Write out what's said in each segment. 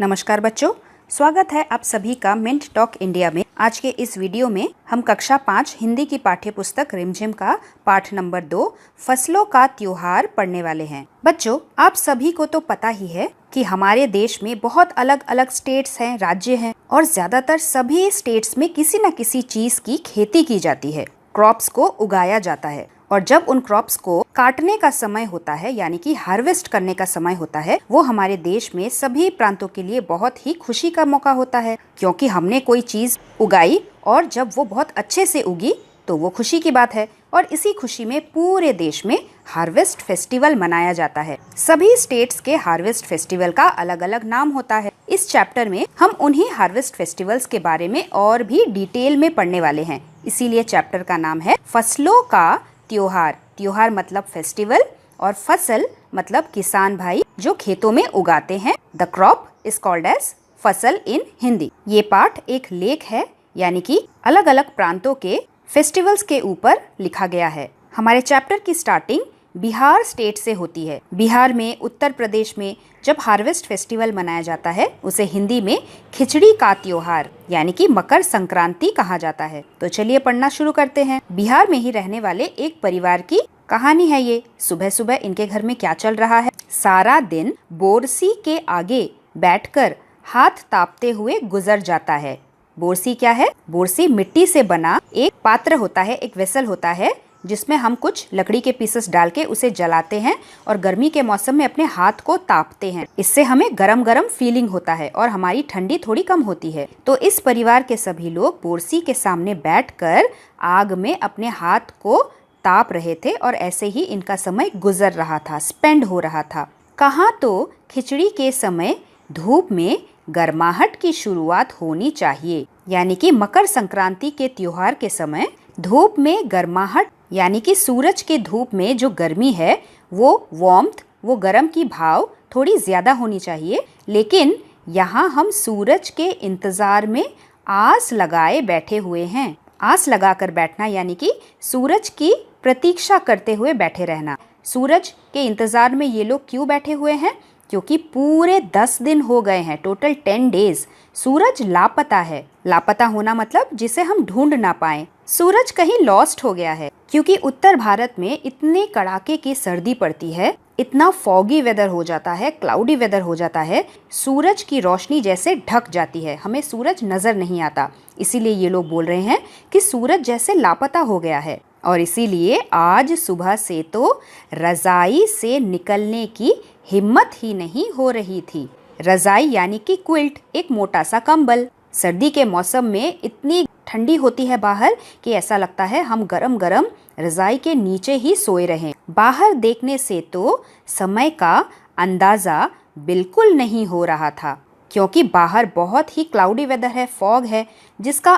नमस्कार बच्चों, स्वागत है आप सभी का मिंट टॉक इंडिया में। आज के इस वीडियो में हम कक्षा 5 हिंदी की पाठ्य पुस्तक रिमझिम का पाठ नंबर 2 फसलों का त्योहार पढ़ने वाले हैं। बच्चों, आप सभी को तो पता ही है कि हमारे देश में बहुत अलग अलग स्टेट्स हैं, राज्य हैं और ज्यादातर सभी स्टेट्स में किसी न किसी चीज की खेती की जाती है, क्रॉप्स को उगाया जाता है। और जब उन क्रॉप्स को काटने का समय होता है, यानी कि हार्वेस्ट करने का समय होता है, वो हमारे देश में सभी प्रांतों के लिए बहुत ही खुशी का मौका होता है, क्योंकि हमने कोई चीज उगाई और जब वो बहुत अच्छे से उगी तो वो खुशी की बात है। और इसी खुशी में पूरे देश में हार्वेस्ट फेस्टिवल मनाया जाता है। सभी स्टेट्स के हार्वेस्ट फेस्टिवल का अलग अलग नाम होता है। इस चैप्टर में हम उन्हीं हार्वेस्ट फेस्टिवल्स के बारे में और भी डिटेल में पढ़ने वाले हैं। इसीलिए चैप्टर का नाम है फसलों का त्योहार। त्योहार मतलब फेस्टिवल और फसल मतलब किसान भाई जो खेतों में उगाते हैं। The crop is called as फसल इन हिंदी। ये पाठ एक लेख है, यानी कि अलग अलग प्रांतों के फेस्टिवल्स के ऊपर लिखा गया है। हमारे चैप्टर की स्टार्टिंग बिहार स्टेट से होती है। बिहार में, उत्तर प्रदेश में जब हार्वेस्ट फेस्टिवल मनाया जाता है उसे हिंदी में खिचड़ी का त्योहार यानी कि मकर संक्रांति कहा जाता है। तो चलिए पढ़ना शुरू करते हैं। बिहार में ही रहने वाले एक परिवार की कहानी है ये। सुबह सुबह इनके घर में क्या चल रहा है। सारा दिन बोरसी के आगे बैठकर हाथ तापते हुए गुजर जाता है। बोरसी क्या है? बोरसी मिट्टी से बना एक पात्र होता है, एक वेसल होता है जिसमें हम कुछ लकड़ी के पीसेस डाल के उसे जलाते हैं और गर्मी के मौसम में अपने हाथ को तापते हैं। इससे हमें गरम गरम फीलिंग होता है और हमारी ठंडी थोड़ी कम होती है। तो इस परिवार के सभी लोग बोरसी के सामने बैठकर आग में अपने हाथ को ताप रहे थे और ऐसे ही इनका समय गुजर रहा था, स्पेंड हो रहा था। कहाँ तो खिचड़ी के समय धूप में गर्माहट की शुरुआत होनी चाहिए, यानी कि मकर संक्रांति के त्योहार के समय धूप में गर्माहट यानी कि सूरज के धूप में जो गर्मी है वो वार्मथ, वो गर्म की भाव थोड़ी ज्यादा होनी चाहिए। लेकिन यहाँ हम सूरज के इंतजार में आस लगाए बैठे हुए हैं। आस लगाकर बैठना यानी कि सूरज की प्रतीक्षा करते हुए बैठे रहना। सूरज के इंतजार में ये लोग क्यों बैठे हुए हैं? क्योंकि पूरे 10 दिन हो गए हैं, टोटल 10 डेज सूरज लापता है। लापता होना मतलब जिसे हम ढूंढ ना पाए। सूरज कहीं लॉस्ट हो गया है, क्योंकि उत्तर भारत में इतने कड़ाके की सर्दी पड़ती है, इतना फॉगी वेदर हो जाता है, क्लाउडी वेदर हो जाता है, सूरज की रोशनी जैसे ढक जाती है, हमें सूरज नजर नहीं आता। इसीलिए ये लोग बोल रहे हैं कि सूरज जैसे लापता हो गया है। और इसीलिए आज सुबह से तो रजाई से निकलने की हिम्मत ही नहीं हो रही थी। रजाई यानी कि क्विल्ट, एक मोटा सा कंबल। सर्दी के मौसम में इतनी ठंडी होती है बाहर कि ऐसा लगता है हम गरम गरम रजाई के नीचे ही सोए रहें। बाहर देखने से तो समय का अंदाजा बिल्कुल नहीं हो रहा था, क्योंकि बाहर बहुत ही क्लाउडी वेदर है, फॉग है, जिसका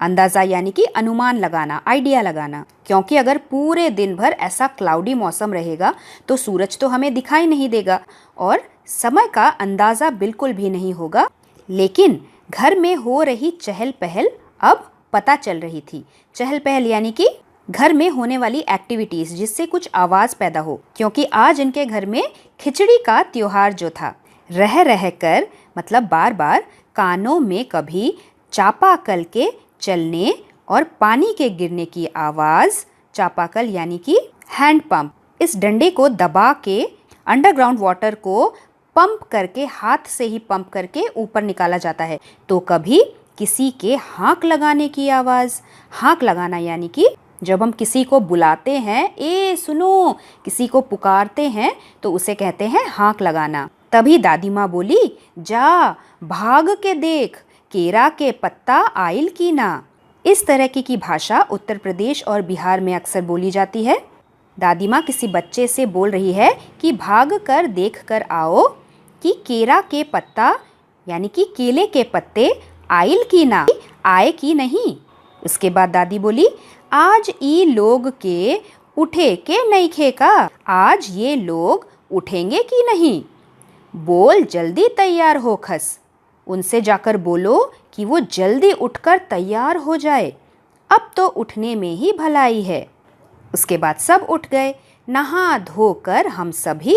अंदाजा यानी कि अनुमान लगाना, आइडिया लगाना। क्योंकि अगर पूरे दिन भर ऐसा क्लाउडी मौसम रहेगा तो सूरज तो हमें दिखाई नहीं देगा और समय का अंदाजा बिल्कुल भी नहीं होगा। लेकिन घर में हो रही चहल पहल अब पता चल रही थी। चहल पहल यानी कि घर में होने वाली एक्टिविटीज जिससे कुछ आवाज पैदा हो, क्योंकि आज इनके घर में खिचड़ी का त्योहार जो था, रह रह कर मतलब बार बार कानों में कभी चापाकल के चलने और पानी के गिरने की आवाज। चापाकल यानी कि हैंड पंप। इस डंडे को दबा के अंडरग्राउंड वाटर को पंप करके, हाथ से ही पंप करके ऊपर निकाला जाता है। तो कभी किसी के हाँक लगाने की आवाज। हाँक लगाना यानी कि जब हम किसी को बुलाते हैं, ए सुनो, किसी को पुकारते हैं तो उसे कहते हैं हाँक लगाना। तभी दादी माँ बोली, जा भाग के देख, केरा के पत्ता आइल की ना। इस तरह की भाषा उत्तर प्रदेश और बिहार में अक्सर बोली जाती है। दादी माँ किसी बच्चे से बोल रही है कि भाग कर देख कर आओ कि केरा के पत्ता यानी कि केले के पत्ते आइल की ना, आए की नहीं। उसके बाद दादी बोली, आज ई लोग के उठे के नहीं खे का, आज ये लोग उठेंगे कि नहीं, बोल जल्दी तैयार हो खस। उनसे जाकर बोलो कि वो जल्दी उठकर तैयार हो जाए, अब तो उठने में ही भलाई है। उसके बाद सब उठ गए। नहा धोकर हम सभी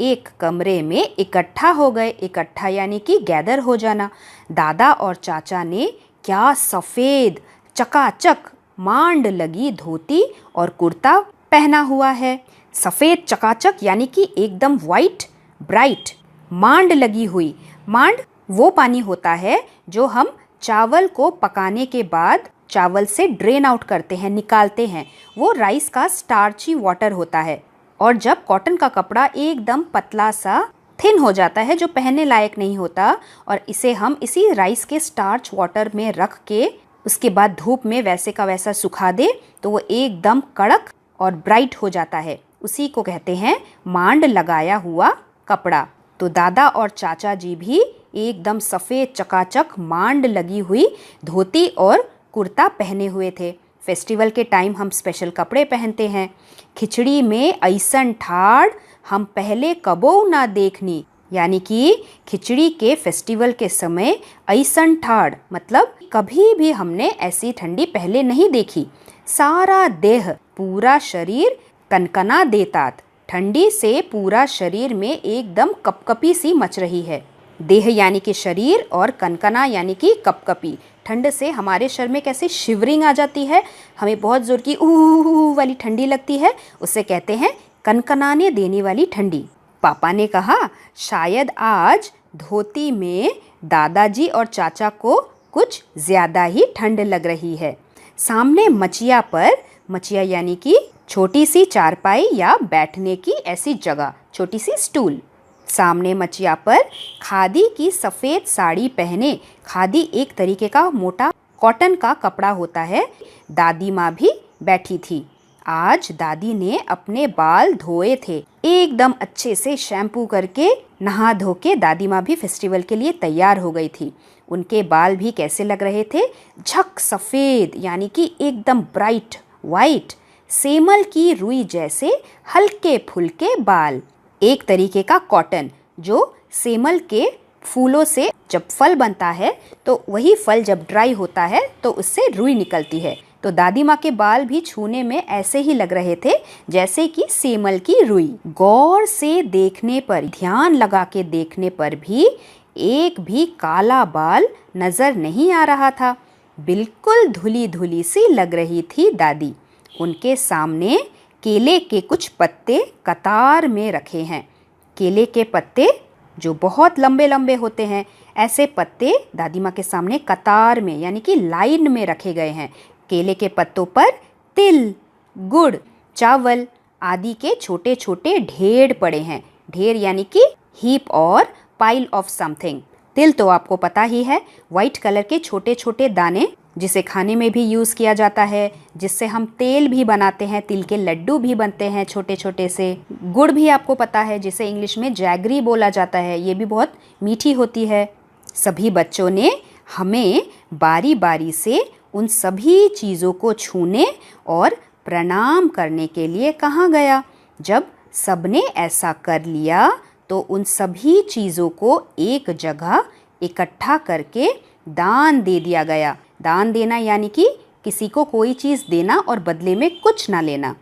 एक कमरे में इकट्ठा हो गए। इकट्ठा यानी कि गैदर हो जाना। दादा और चाचा ने क्या सफ़ेद चकाचक मांड लगी धोती और कुर्ता पहना हुआ है। सफ़ेद चकाचक यानी कि एकदम वाइट ब्राइट। मांड लगी हुई, मांड वो पानी होता है जो हम चावल को पकाने के बाद चावल से ड्रेन आउट करते हैं, निकालते हैं। वो राइस का स्टार्ची वाटर होता है। और जब कॉटन का कपड़ा एकदम पतला सा थिन हो जाता है, जो पहनने लायक नहीं होता, और इसे हम इसी राइस के स्टार्च वाटर में रख के उसके बाद धूप में वैसे का वैसा सुखा दे तो वो एकदम कड़क और ब्राइट हो जाता है। उसी को कहते हैं मांड लगाया हुआ कपड़ा। तो दादा और चाचा जी भी एकदम सफ़ेद चकाचक मांड लगी हुई धोती और कुर्ता पहने हुए थे। फेस्टिवल के टाइम हम स्पेशल कपड़े पहनते हैं। खिचड़ी में ऐसन ठाड़ हम पहले कबो ना देखनी, यानी कि खिचड़ी के फेस्टिवल के समय ऐसन ठाड़ मतलब कभी भी हमने ऐसी ठंडी पहले नहीं देखी। सारा देह पूरा शरीर कनकना देतात। ठंडी से पूरा शरीर में एकदम कपकपी सी मच रही है। देह यानी कि शरीर और कनकना यानी कि कपकपी। ठंड से हमारे शरीर में कैसे शिवरिंग आ जाती है, हमें बहुत ज़ोर की ऊ वाली ठंडी लगती है, उसे कहते हैं कनकनाने देने वाली ठंडी। पापा ने कहा शायद आज धोती में दादाजी और चाचा को कुछ ज़्यादा ही ठंड लग रही है। सामने मचिया पर, मचिया यानी कि छोटी सी चारपाई या बैठने की ऐसी जगह, छोटी सी स्टूल। सामने मचिया पर खादी की सफ़ेद साड़ी पहने, खादी एक तरीके का मोटा कॉटन का कपड़ा होता है, दादी माँ भी बैठी थी। आज दादी ने अपने बाल धोए थे, एकदम अच्छे से शैम्पू करके नहा धो के दादी माँ भी फेस्टिवल के लिए तैयार हो गई थी। उनके बाल भी कैसे लग रहे थे, झक सफ़ेद यानी कि एकदम ब्राइट वाइट, सेमल की रुई जैसे हल्के फुल्के बाल। एक तरीके का कॉटन जो सेमल के फूलों से जब फल बनता है तो वही फल जब ड्राई होता है तो उससे रुई निकलती है। तो दादी माँ के बाल भी छूने में ऐसे ही लग रहे थे जैसे कि सेमल की रुई। गौर से देखने पर, ध्यान लगा के देखने पर भी एक भी काला बाल नजर नहीं आ रहा था। बिल्कुल धुली धुली सी लग रही थी दादी। उनके सामने केले के कुछ पत्ते कतार में रखे हैं। केले के पत्ते जो बहुत लंबे लंबे होते हैं, ऐसे पत्ते दादी माँ के सामने कतार में यानी कि लाइन में रखे गए हैं। केले के पत्तों पर तिल, गुड़, चावल आदि के छोटे छोटे ढेर पड़े हैं। ढेर यानी कि हीप और पाइल ऑफ समथिंग। तिल तो आपको पता ही है, वाइट कलर के छोटे छोटे दाने जिसे खाने में भी यूज़ किया जाता है, जिससे हम तेल भी बनाते हैं, तिल के लड्डू भी बनते हैं छोटे छोटे से। गुड़ भी आपको पता है जिसे इंग्लिश में जैगरी बोला जाता है, ये भी बहुत मीठी होती है। सभी बच्चों ने हमें बारी बारी से उन सभी चीज़ों को छूने और प्रणाम करने के लिए कहा गया। जब सबने ऐसा कर लिया तो उन सभी चीज़ों को एक जगह इकट्ठा करके दान दे दिया गया। दान देना यानी कि किसी को कोई चीज़ देना और बदले में कुछ ना लेना।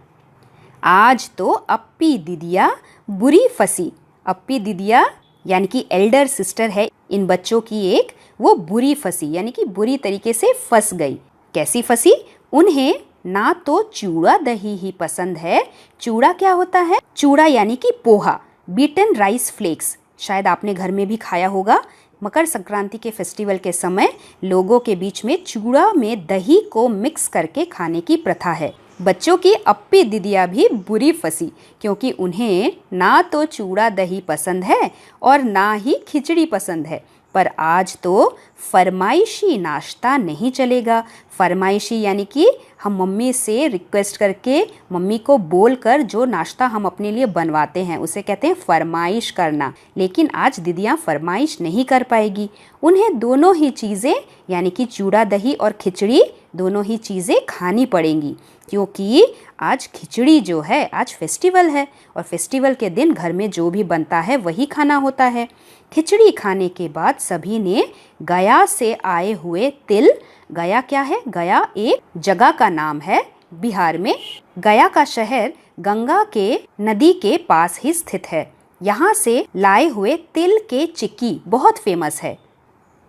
आज तो अप्पी दीदिया बुरी फंसी। अप्पी दीदिया यानी कि एल्डर सिस्टर है इन बच्चों की एक, वो बुरी फंसी यानी कि बुरी तरीके से फंस गई। कैसी फंसी? उन्हें ना तो चूड़ा दही ही पसंद है। चूड़ा क्या होता है? चूड़ा यानी कि पोहा, बीटन राइस फ्लेक्स। शायद आपने घर में भी खाया होगा। मकर संक्रांति के फेस्टिवल के समय लोगों के बीच में चूड़ा में दही को मिक्स करके खाने की प्रथा है। बच्चों की अप्पी दीदिया भी बुरी फंसी क्योंकि उन्हें ना तो चूड़ा दही पसंद है और ना ही खिचड़ी पसंद है। पर आज तो फरमाइशी नाश्ता नहीं चलेगा। फरमाइशी यानी कि हम मम्मी से रिक्वेस्ट करके, मम्मी को बोलकर जो नाश्ता हम अपने लिए बनवाते हैं उसे कहते हैं फरमाइश करना। लेकिन आज दीदियाँ फरमाइश नहीं कर पाएगी। उन्हें दोनों ही चीज़ें यानी कि चूड़ा दही और खिचड़ी दोनों ही चीज़ें खानी पड़ेंगी क्योंकि आज खिचड़ी जो है, आज फेस्टिवल है और फेस्टिवल के दिन घर में जो भी बनता है वही खाना होता है। खिचड़ी खाने के बाद सभी ने गया से आए हुए तिल, गया क्या है? गया एक जगह का नाम है बिहार में गया का शहर गंगा के नदी के पास ही स्थित है। यहाँ से लाए हुए तिल के चिक्की बहुत फेमस है।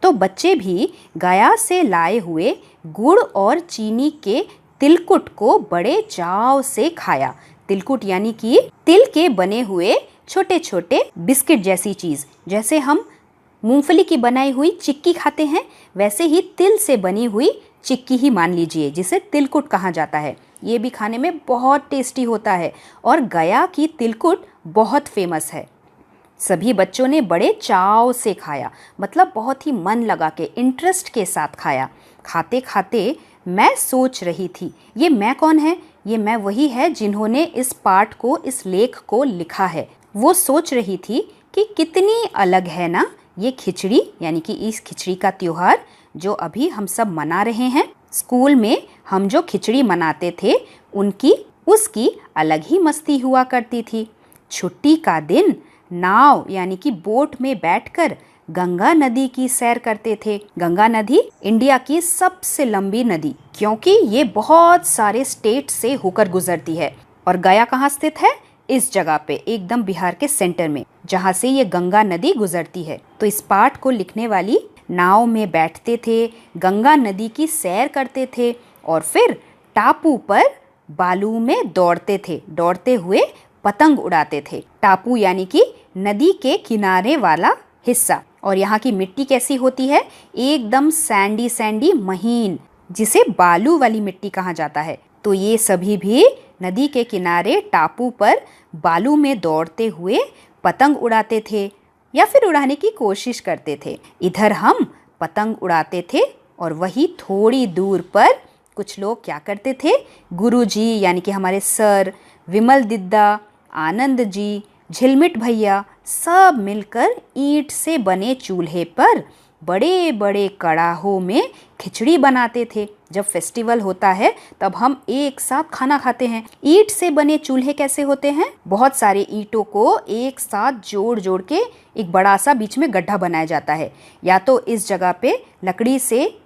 तो बच्चे भी गया से लाए हुए गुड़ और चीनी के तिलकुट को बड़े चाव से खाया। तिलकुट यानी कि तिल के बने हुए छोटे छोटे बिस्किट जैसी चीज। जैसे हम मूंगफली की बनाई हुई चिक्की खाते हैं, वैसे ही तिल से बनी हुई चिक्की ही मान लीजिए, जिसे तिलकुट कहा जाता है। ये भी खाने में बहुत टेस्टी होता है और गया की तिलकुट बहुत फेमस है। सभी बच्चों ने बड़े चाव से खाया, मतलब बहुत ही मन लगा के, इंटरेस्ट के साथ खाया। खाते खाते मैं सोच रही थी, ये मैं कौन है? ये मैं वही है जिन्होंने इस पाठ को, इस लेख को लिखा है। वो सोच रही थी कि कितनी अलग है ना ये खिचड़ी, यानी कि इस खिचड़ी का त्योहार जो अभी हम सब मना रहे हैं। स्कूल में हम जो खिचड़ी मनाते थे उसकी अलग ही मस्ती हुआ करती थी। छुट्टी का दिन नाव यानी कि बोट में बैठकर गंगा नदी की सैर करते थे। गंगा नदी इंडिया की सबसे लंबी नदी, क्योंकि ये बहुत सारे स्टेट से होकर गुजरती है। और गया कहाँ स्थित है? इस जगह पे, एकदम बिहार के सेंटर में, जहाँ से ये गंगा नदी गुजरती है। तो इस पाठ को लिखने वाली नाव में बैठते थे, गंगा नदी की सैर करते थे और फिर टापू पर बालू में दौड़ते थे। दौड़ते हुए पतंग उड़ाते थे। टापू यानी कि नदी के किनारे वाला हिस्सा। और यहाँ की मिट्टी कैसी होती है? एकदम सैंडी सैंडी महीन, जिसे बालू वाली मिट्टी कहा जाता है। तो ये सभी भी नदी के किनारे टापू पर बालू में दौड़ते हुए पतंग उड़ाते थे या फिर उड़ाने की कोशिश करते थे। इधर हम पतंग उड़ाते थे और वही थोड़ी दूर पर कुछ लोग क्या करते थे? गुरुजी यानी कि हमारे सर, विमल दिद्दा, आनंद जी, झिलमिट भैया सब मिलकर ईंट से बने चूल्हे पर बड़े बड़े कड़ाहों में खिचड़ी बनाते थे। जब फेस्टिवल होता है तब हम एक साथ खाना खाते हैं। ईंट से बने चूल्हे कैसे होते हैं? बहुत सारे ईंटों को एक साथ जोड़ जोड़ के एक बड़ा सा बीच में गड्ढा बनाया जाता है। या तो इस जगह पे लकड़ी से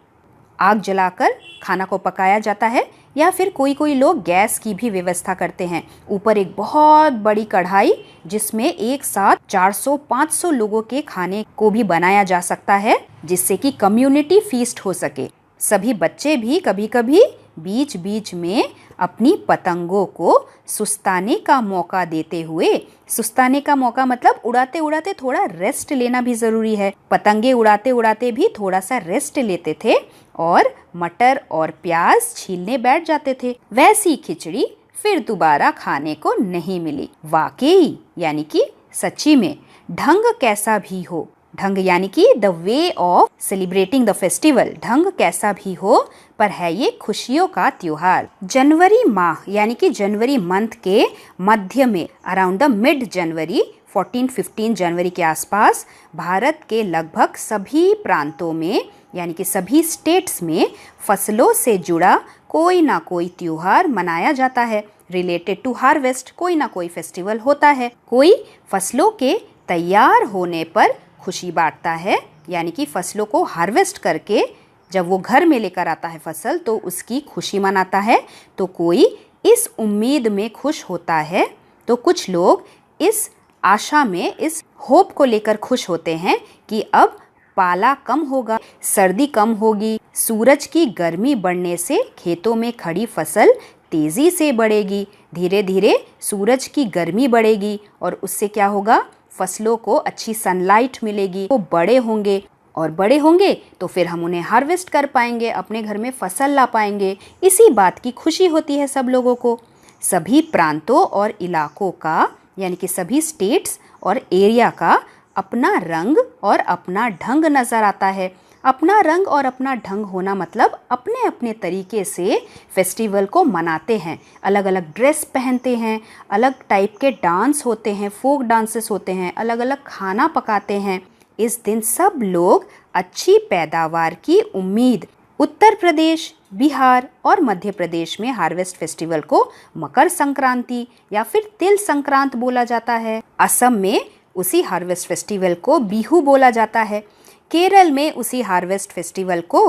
आग जलाकर खाना को पकाया जाता है, या फिर कोई कोई लोग गैस की भी व्यवस्था करते हैं। ऊपर एक बहुत बड़ी कढ़ाई जिसमें एक साथ 400-500 लोगों के खाने को भी बनाया जा सकता है, जिससे कि कम्युनिटी फीस्ट हो सके। सभी बच्चे भी कभी कभी बीच बीच में अपनी पतंगों को सुस्ताने का मौका देते हुए, सुस्ताने का मौका मतलब उड़ाते उड़ाते थोड़ा रेस्ट लेना भी जरूरी है। पतंगे उड़ाते उड़ाते भी थोड़ा सा रेस्ट लेते थे और मटर और प्याज छीलने बैठ जाते थे। वैसी खिचड़ी फिर दोबारा खाने को नहीं मिली। वाकई यानी कि सच्ची में ढंग कैसा भी हो, ढंग यानी कि the way of celebrating the festival, ढंग कैसा भी हो पर है ये खुशियों का त्योहार। जनवरी माह यानी कि जनवरी मंथ के मध्य में, अराउंड द मिड जनवरी, 14-15 जनवरी के आसपास भारत के लगभग सभी प्रांतों में यानी कि सभी स्टेट्स में फसलों से जुड़ा कोई ना कोई त्योहार मनाया जाता है। रिलेटेड टू हार्वेस्ट कोई ना कोई फेस्टिवल होता है। कोई फसलों के तैयार होने पर खुशी बांटता है, यानी कि फसलों को हार्वेस्ट करके जब वो घर में लेकर आता है फसल तो उसकी खुशी मनाता है। तो कोई इस उम्मीद में खुश होता है, तो कुछ लोग इस आशा में, इस होप को लेकर खुश होते हैं कि अब पाला कम होगा, सर्दी कम होगी, सूरज की गर्मी बढ़ने से खेतों में खड़ी फसल तेजी से बढ़ेगी। धीरे धीरे सूरज की गर्मी बढ़ेगी और उससे क्या होगा? फसलों को अच्छी सनलाइट मिलेगी, वो बड़े होंगे और बड़े होंगे तो फिर हम उन्हें हार्वेस्ट कर पाएंगे, अपने घर में फसल ला पाएंगे। इसी बात की खुशी होती है सब लोगों को। सभी प्रांतों और इलाकों का यानी कि सभी स्टेट्स और एरिया का अपना रंग और अपना ढंग नज़र आता है। अपना रंग और अपना ढंग होना मतलब अपने अपने तरीके से फेस्टिवल को मनाते हैं। अलग अलग ड्रेस पहनते हैं, अलग टाइप के डांस होते हैं, फोक डांसेस होते हैं, अलग अलग खाना पकाते हैं। इस दिन सब लोग अच्छी पैदावार की उम्मीद, उत्तर प्रदेश, बिहार और मध्य प्रदेश में हार्वेस्ट फेस्टिवल को मकर संक्रांति या फिर तिल संक्रांत बोला जाता है। असम में उसी हार्वेस्ट फेस्टिवल को बिहू बोला जाता है। केरल में उसी हार्वेस्ट फेस्टिवल को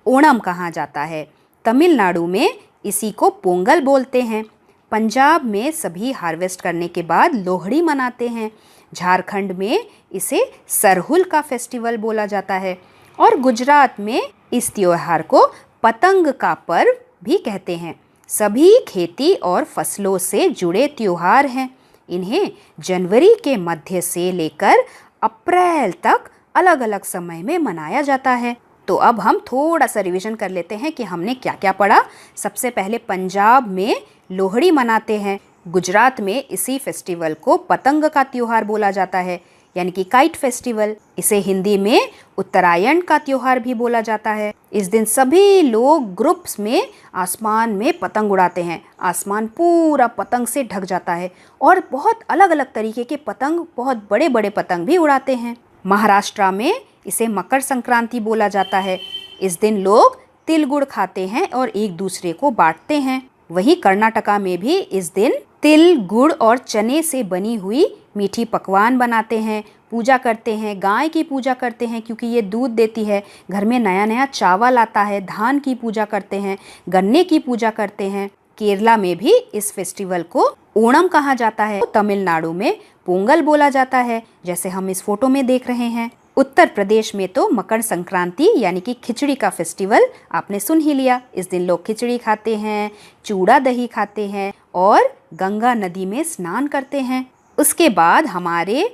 ओणम कहा जाता है। तमिलनाडु में इसी को पोंगल बोलते हैं। पंजाब में सभी हार्वेस्ट करने के बाद लोहड़ी मनाते हैं। झारखंड में इसे सरहुल का फेस्टिवल बोला जाता है और गुजरात में इस त्योहार को पतंग का पर्व भी कहते हैं। सभी खेती और फसलों से जुड़े त्योहार हैं। इन्हें जनवरी के मध्य से लेकर अप्रैल तक अलग अलग समय में मनाया जाता है। तो अब हम थोड़ा सा रिवीजन कर लेते हैं कि हमने क्या क्या पढ़ा। सबसे पहले पंजाब में लोहड़ी मनाते हैं। गुजरात में इसी फेस्टिवल को पतंग का त्योहार बोला जाता है, यानी कि काइट फेस्टिवल। इसे हिंदी में उत्तरायण का त्योहार भी बोला जाता है। इस दिन सभी लोग ग्रुप्स में आसमान में पतंग उड़ाते हैं। आसमान पूरा पतंग से ढक जाता है और बहुत अलग अलग तरीके के पतंग, बहुत बड़े बड़े पतंग भी उड़ाते हैं। महाराष्ट्र में इसे मकर संक्रांति बोला जाता है। इस दिन लोग तिल गुड़ खाते हैं और एक दूसरे को बांटते हैं। वहीं कर्नाटका में भी इस दिन तिल, गुड़ और चने से बनी हुई मीठी पकवान बनाते हैं, पूजा करते हैं, गाय की पूजा करते हैं क्योंकि ये दूध देती है। घर में नया नया चावल आता है, धान की पूजा करते हैं, गन्ने की पूजा करते हैं। केरला में भी इस फेस्टिवल को ओणम कहा जाता है। तमिलनाडु में पोंगल बोला जाता है, जैसे हम इस फोटो में देख रहे हैं। उत्तर प्रदेश में तो मकर संक्रांति यानी कि खिचड़ी का फेस्टिवल आपने सुन ही लिया। इस दिन लोग खिचड़ी खाते हैं, चूड़ा दही खाते हैं और गंगा नदी में स्नान करते हैं। उसके बाद हमारे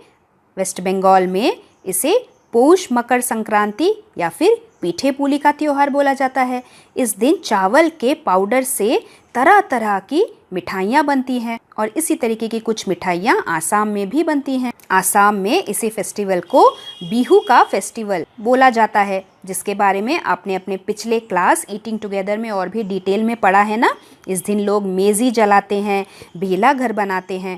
वेस्ट बंगाल में इसे पौष मकर संक्रांति या फिर पीठे पुली का त्योहार बोला जाता है। इस दिन चावल के पाउडर से तरह तरह की मिठाइयाँ बनती हैं और इसी तरीके की कुछ मिठाइयाँ आसाम में भी बनती हैं। आसाम में इसी फेस्टिवल को बिहू का फेस्टिवल बोला जाता है, जिसके बारे में आपने अपने पिछले क्लास ईटिंग टुगेदर में और भी डिटेल में पढ़ा है ना। इस दिन लोग मेजी जलाते हैं, बेला घर बनाते हैं।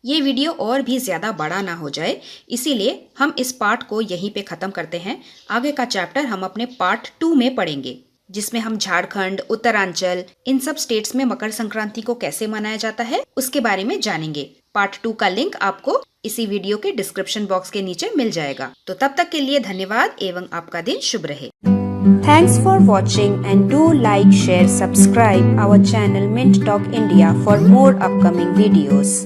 ये वीडियो और भी ज़्यादा बड़ा ना हो जाए, इसीलिए हम इस पार्ट को यहीं पे ख़त्म करते हैं। आगे का चैप्टर हम अपने पार्ट 2 में पढ़ेंगे, जिसमें हम झारखंड, उत्तरांचल, इन सब स्टेट्स में मकर संक्रांति को कैसे मनाया जाता है उसके बारे में जानेंगे। पार्ट 2 का लिंक आपको इसी वीडियो के डिस्क्रिप्शन बॉक्स के नीचे मिल जाएगा। तो तब तक के लिए धन्यवाद एवं आपका दिन शुभ रहे। Thanks for watching and do like, share, subscribe our channel Mint Talk India for more upcoming videos.